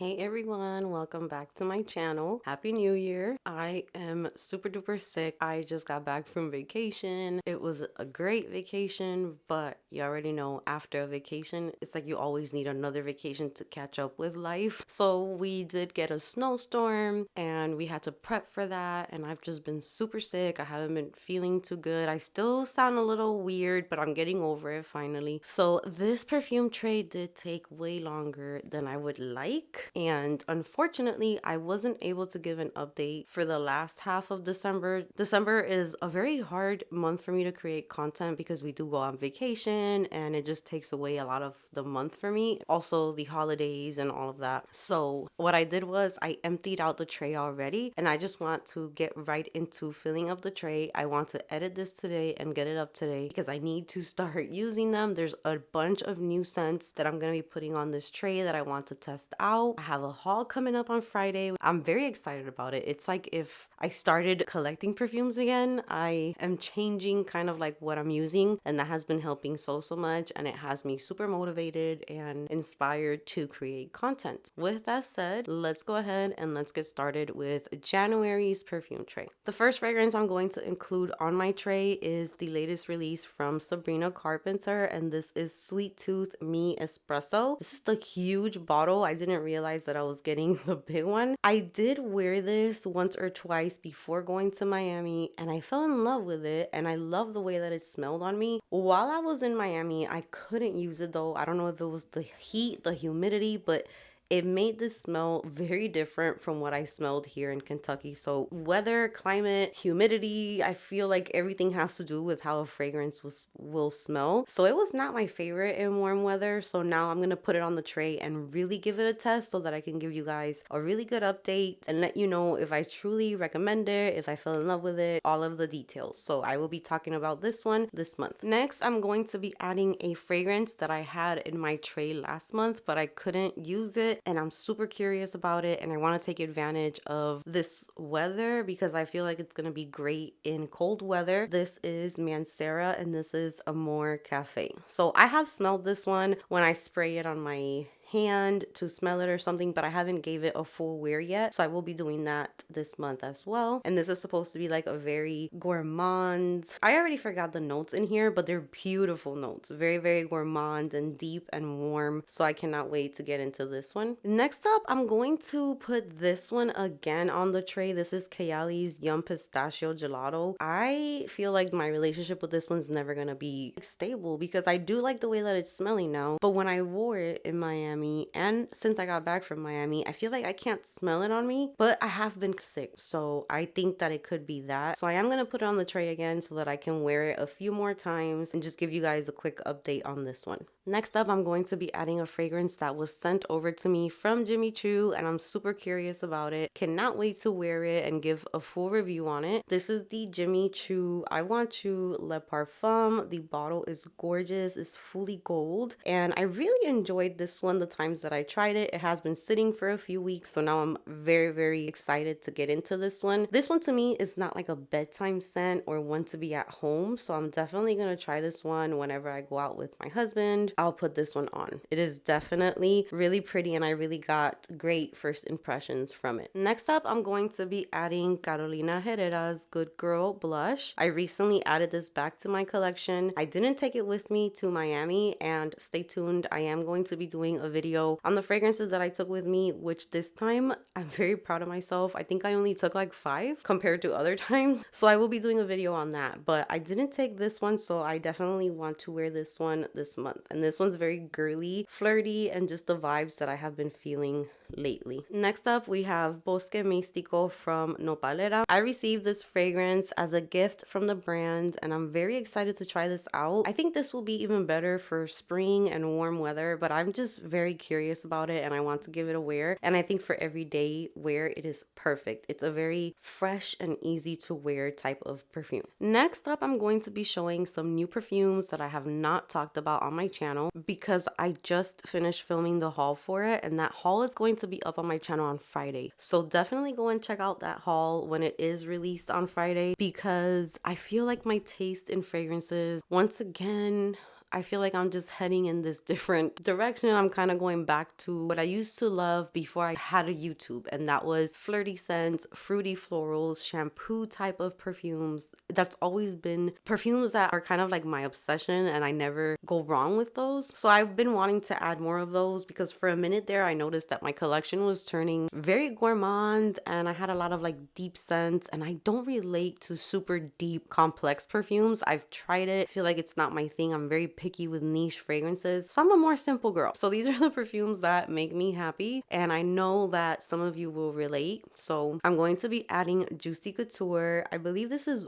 Hey everyone, welcome back to my channel. Happy New Year. I am super duper sick. I just got back from vacation. It was a great vacation, but you already know after a vacation, it's like you always need another vacation to catch up with life. So we did get a snowstorm and we had to prep for that, and I've just been super sick. I haven't been feeling too good. I still sound a little weird, but I'm getting over it finally. So this perfume tray did take way longer than I would like. And unfortunately, I wasn't able to give an update for the last half of December. December is a very hard month for me to create content because we do go on vacation and it just takes away a lot of the month for me. Also, the holidays and all of that. So, what I did was I emptied out the tray already and I just want to get right into filling up the tray. I want to edit this today and get it up today because I need to start using them. There's a bunch of new scents that I'm going to be putting on this tray that I want to test out. I have a haul coming up on Friday. I'm very excited about it. It's like if I started collecting perfumes again, I am changing kind of like what I'm using, and that has been helping so much, and it has me super motivated and inspired to create content. With that said, let's go ahead and let's get started with January's perfume tray. The first fragrance I'm going to include on my tray is the latest release from Sabrina Carpenter, and this is Sweet Tooth Me Espresso. This is the huge bottle. I didn't realize that I was getting the big one. I did wear this once or twice before going to Miami and I fell in love with it, and I love the way that it smelled on me. While I was in Miami, I couldn't use it though. I don't know if it was the heat, the humidity, but it made this smell very different from what I smelled here in Kentucky. So weather, climate, humidity, I feel like everything has to do with how a fragrance will smell. So it was not my favorite in warm weather. So now I'm going to put it on the tray and really give it a test so that I can give you guys a really good update and let you know if I truly recommend it, if I fell in love with it, all of the details. So I will be talking about this one this month. Next, I'm going to be adding a fragrance that I had in my tray last month, but I couldn't use it. And I'm super curious about it, and I want to take advantage of this weather because I feel like it's going to be great in cold weather. This is Mancera, and this is Amore Cafe. So I have smelled this one when I spray it on my hand to smell it or something, but I haven't gave it a full wear yet, so I will be doing that this month as well. And this is supposed to be like a very gourmand, I already forgot the notes in here, but they're beautiful notes, very gourmand and deep and warm, so I cannot wait to get into this one. Next up, I'm going to put this one again on the tray. This is Kayali's Yum Pistachio Gelato. I feel like my relationship with this one's never gonna be stable because I do like the way that it's smelling now, but when I wore it in Miami and since I got back from Miami, I feel like I can't smell it on me, but I have been sick, so I think that it could be that. So I am going to put it on the tray again so that I can wear it a few more times and just give you guys a quick update on this one. Next up, I'm going to be adding a fragrance that was sent over to me from Jimmy Choo, and I'm super curious about it. Cannot wait to wear it and give a full review on it. This is the Jimmy Choo I Want You Le Parfum. The bottle is gorgeous. It's fully gold, and I really enjoyed this one the times that I tried it. It has been sitting for a few weeks, so now I'm very excited to get into this one. This one to me is not like a bedtime scent or one to be at home, so I'm definitely going to try this one whenever I go out with my husband. I'll put this one on. It is definitely really pretty, and I really got great first impressions from it. Next up, I'm going to be adding Carolina Herrera's Good Girl Blush. I recently added this back to my collection. I didn't take it with me to Miami, and stay tuned. I am going to be doing a video on the fragrances that I took with me, which this time I'm very proud of myself. I think I only took like 5 compared to other times. So I will be doing a video on that, but I didn't take this one, so I definitely want to wear this one this month. And this one's very girly, flirty, and just the vibes that I have been feeling lately. Next up, we have Bosque Místico from Nopalera. I received this fragrance as a gift from the brand, and I'm very excited to try this out. I think this will be even better for spring and warm weather, but I'm just very curious about it and I want to give it a wear. And I think for everyday wear, it is perfect. It's a very fresh and easy to wear type of perfume. Next up, I'm going to be showing some new perfumes that I have not talked about on my channel because I just finished filming the haul for it, and that haul is going to be up on my channel on Friday. So definitely go and check out that haul when it is released on Friday because I feel like my taste in fragrances, once again, I feel like I'm just heading in this different direction. I'm kind of going back to what I used to love before I had a YouTube, and that was flirty scents, fruity florals, shampoo type of perfumes. That's always been perfumes that are kind of like my obsession, and I never go wrong with those. So I've been wanting to add more of those because for a minute there, I noticed that my collection was turning very gourmand, and I had a lot of like deep scents, and I don't relate to super deep complex perfumes. I've tried it, I feel like it's not my thing. I'm very picky with niche fragrances, so I'm a more simple girl. So these are the perfumes that make me happy, and I know that some of you will relate. So I'm going to be adding Juicy Couture. I believe this is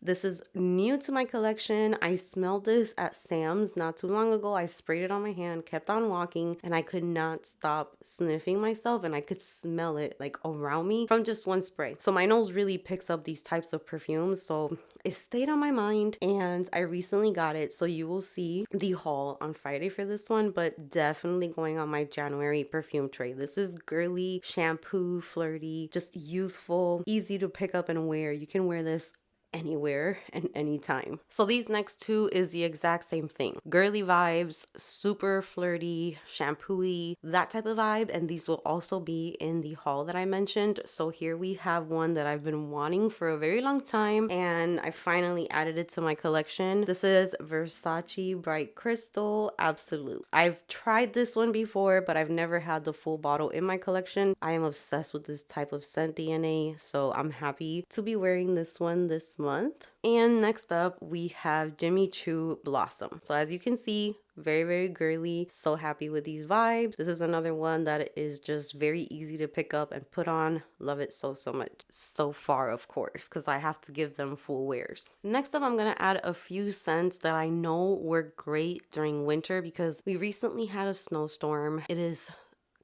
This is new to my collection. I smelled this at Sam's not too long ago. I sprayed it on my hand, kept on walking, and I could not stop sniffing myself, and I could smell it like around me from just one spray. So my nose really picks up these types of perfumes, so it stayed on my mind, and I recently got it. So you will see the haul on Friday for this one, but definitely going on my January perfume tray. This is girly, shampoo, flirty, just youthful, easy to pick up and wear. You can wear this anywhere and anytime. So these next two is the exact same thing. Girly vibes, super flirty, shampoo-y, that type of vibe, and these will also be in the haul that I mentioned. So here we have one that I've been wanting for a very long time, and I finally added it to my collection. This is Versace Bright Crystal Absolute. I've tried this one before, but I've never had the full bottle in my collection. I am obsessed with this type of scent DNA, so I'm happy to be wearing this one this month. And next up we have Jimmy Choo Blossom. So as you can see, very girly. So happy with these vibes. This is another one that is just very easy to pick up and put on. Love it so much so far, of course, because I have to give them full wears. Next up, I'm gonna add a few scents that I know were great during winter because we recently had a snowstorm. It is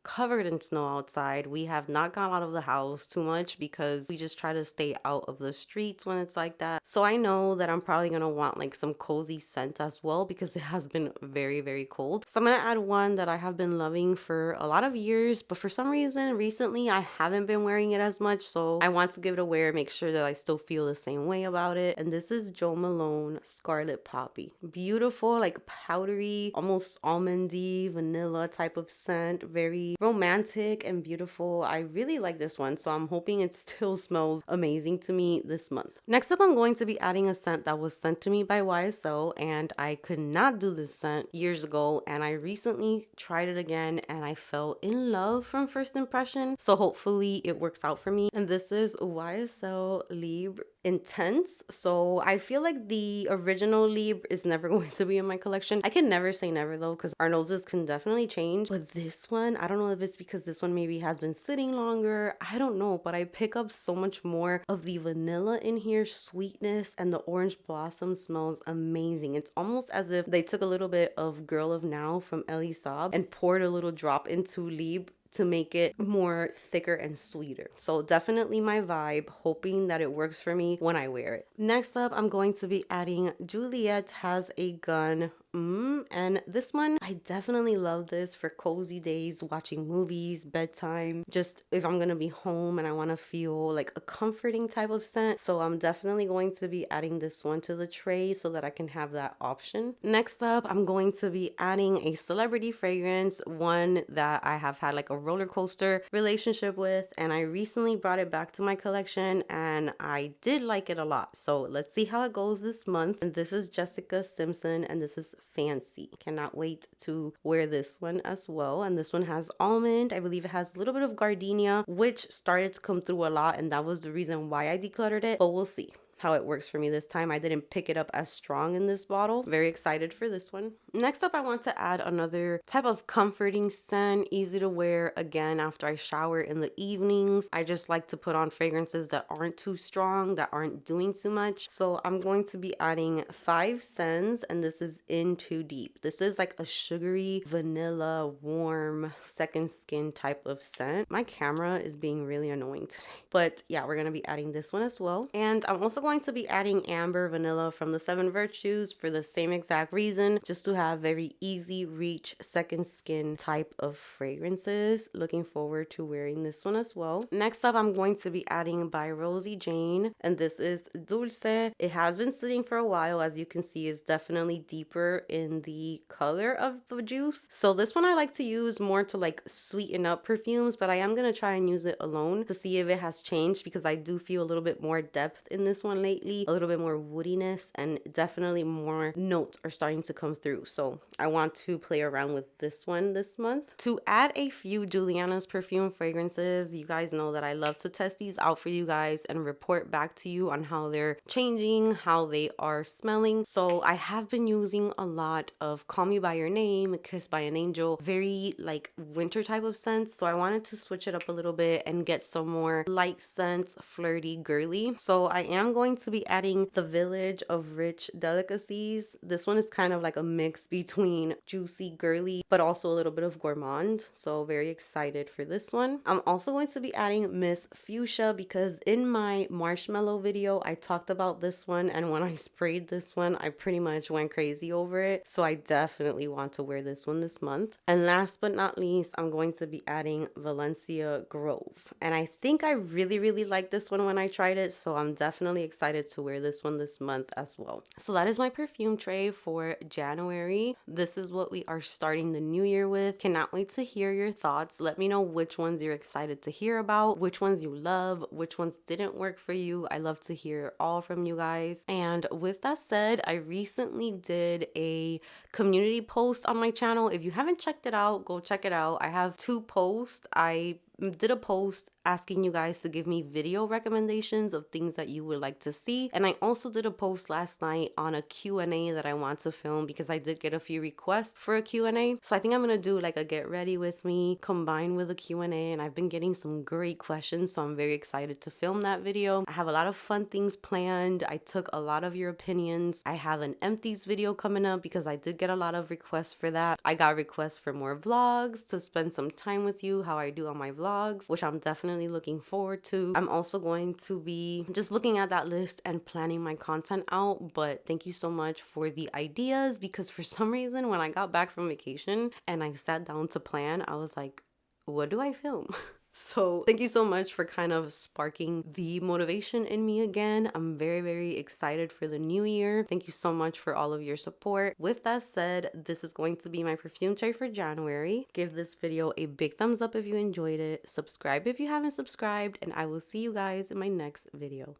covered in snow outside. We have not gone out of the house too much because we just try to stay out of the streets when it's like that. So I know that I'm probably gonna want like some cozy scent as well because it has been very cold. So I'm gonna add one that I have been loving for a lot of years, but for some reason recently I haven't been wearing it as much, so I want to give it a wear, make sure that I still feel the same way about it. And this is Jo Malone Scarlet Poppy. Beautiful, like powdery, almost almondy, vanilla type of scent. Very romantic and beautiful. I really like this one, so I'm hoping it still smells amazing to me this month. Next up, I'm going to be adding a scent that was sent to me by YSL, and I could not do this scent years ago, and I recently tried it again and I fell in love from first impression, so hopefully it works out for me. And this is YSL Libre Intense. So I feel like the original Libre is never going to be in my collection. I can never say never though, because our noses can definitely change, but this one, I don't know if it's because this one maybe has been sitting longer, I don't know, but I pick up so much more of the vanilla in here, sweetness, and the orange blossom smells amazing. It's almost as if they took a little bit of Girl of Now from Elie Saab and poured a little drop into Libre to make it more thicker and sweeter. So definitely my vibe, hoping that it works for me when I wear it. Next up, I'm going to be adding Juliet Has a Gun. And this one, I definitely love this for cozy days, watching movies, bedtime, just if I'm gonna be home and I want to feel like a comforting type of scent. So I'm definitely going to be adding this one to the tray so that I can have that option. Next up, I'm going to be adding a celebrity fragrance, one that I have had like a roller coaster relationship with, and I recently brought it back to my collection and I did like it a lot. So let's see how it goes this month. And this is Jessica Simpson, and this is Fancy. Cannot wait to wear this one as well. And this one has almond. I believe it has a little bit of gardenia, which started to come through a lot, and that was the reason why I decluttered it, but we'll see how it works for me this time. I didn't pick it up as strong in this bottle. Very excited for this one. Next up, I want to add another type of comforting scent, easy to wear again after I shower in the evenings. I just like to put on fragrances that aren't too strong, that aren't doing too much. So I'm going to be adding 5 scents, and this is In Too Deep. This is like a sugary, vanilla, warm, second skin type of scent. My camera is being really annoying today. But yeah, we're going to be adding this one as well. And I'm also going going to be adding Amber Vanilla from the 7 Virtues for the same exact reason, just to have very easy reach second skin type of fragrances. Looking forward to wearing this one as well. Next up, I'm going to be adding by Rosie Jane, and this is Dulce. It has been sitting for a while. As you can see, it's definitely deeper in the color of the juice. So this one I like to use more to like sweeten up perfumes, but I am going to try and use it alone to see if it has changed, because I do feel a little bit more depth in this one lately, a little bit more woodiness, and definitely more notes are starting to come through. So I want to play around with this one this month. To add a few Juliana's perfume fragrances, you guys know that I love to test these out for you guys and report back to you on how they're changing, how they are smelling. So I have been using a lot of Call Me By Your Name, Kissed by an Angel, very like winter type of scents. So I wanted to switch it up a little bit and get some more light scents, flirty, girly. So I am going to be adding the Village of Rich Delicacies. This one is kind of like a mix between juicy, girly, but also a little bit of gourmand. So very excited for this one. I'm also going to be adding Miss Fuchsia, because in my marshmallow video, I talked about this one, and when I sprayed this one, I pretty much went crazy over it. So I definitely want to wear this one this month. And last but not least, I'm going to be adding Valencia Grove. And I think I really liked this one when I tried it, so I'm definitely excited to wear this one this month as well. So that is my perfume tray for January. This is what we are starting the new year with. Cannot wait to hear your thoughts. Let me know which ones you're excited to hear about, which ones you love, which ones didn't work for you. I love to hear all from you guys. And with that said, I recently did a community post on my channel. If you haven't checked it out, go check it out. I have 2 posts. I did a post asking you guys to give me video recommendations of things that you would like to see, and I also did a post last night on a Q&A that I want to film, because I did get a few requests for a Q&A. So I think I'm gonna do like a get ready with me combined with a Q&A, and I've been getting some great questions, so I'm very excited to film that video. I have a lot of fun things planned. I took a lot of your opinions. I have an empties video coming up because I did get a lot of requests for that. I got requests for more vlogs, to spend some time with you, how I do on my vlogs, which I'm definitely looking forward to. I'm also going to be just looking at that list and planning my content out. But thank you so much for the ideas, because for some reason when I got back from vacation and I sat down to plan, I was like, what do I film? So thank you so much for kind of sparking the motivation in me again. I'm very excited for the new year. Thank you so much for all of your support. With that said, this is going to be my perfume tray for January. Give this video a big thumbs up if you enjoyed it. Subscribe if you haven't subscribed, and I will see you guys in my next video.